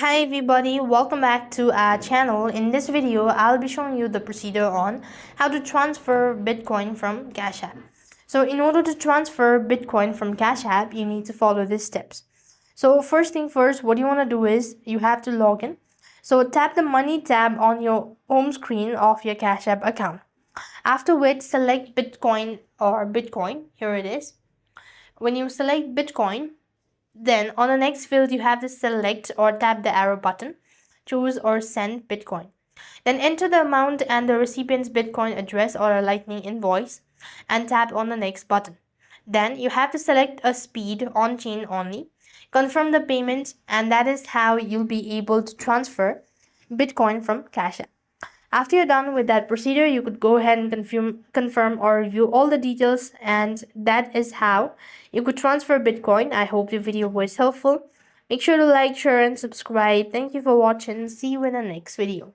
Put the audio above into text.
Hi everybody, welcome back to our channel. In this video, I'll be showing you the procedure on how to transfer Bitcoin from Cash App. So in order to transfer Bitcoin from Cash App, you need to follow these steps. So first thing first, what you want to do is you have to log in. So tap the money tab on your home screen of your Cash App account. After which, select Bitcoin or Bitcoin. Here it is. When you select Bitcoin, then on the next field, you have to select or tap the arrow button, choose or send Bitcoin. Then enter the amount and the recipient's Bitcoin address or a lightning invoice and tap on the next button. Then you have to select a speed on chain only, confirm the payment, and that is how you'll be able to transfer Bitcoin from Cash App. After you're done with that procedure, you could go ahead and confirm or review all the details, and that is how you could transfer Bitcoin. I hope the video was helpful. Make sure to like, share, and subscribe. Thank you for watching. See you in the next video.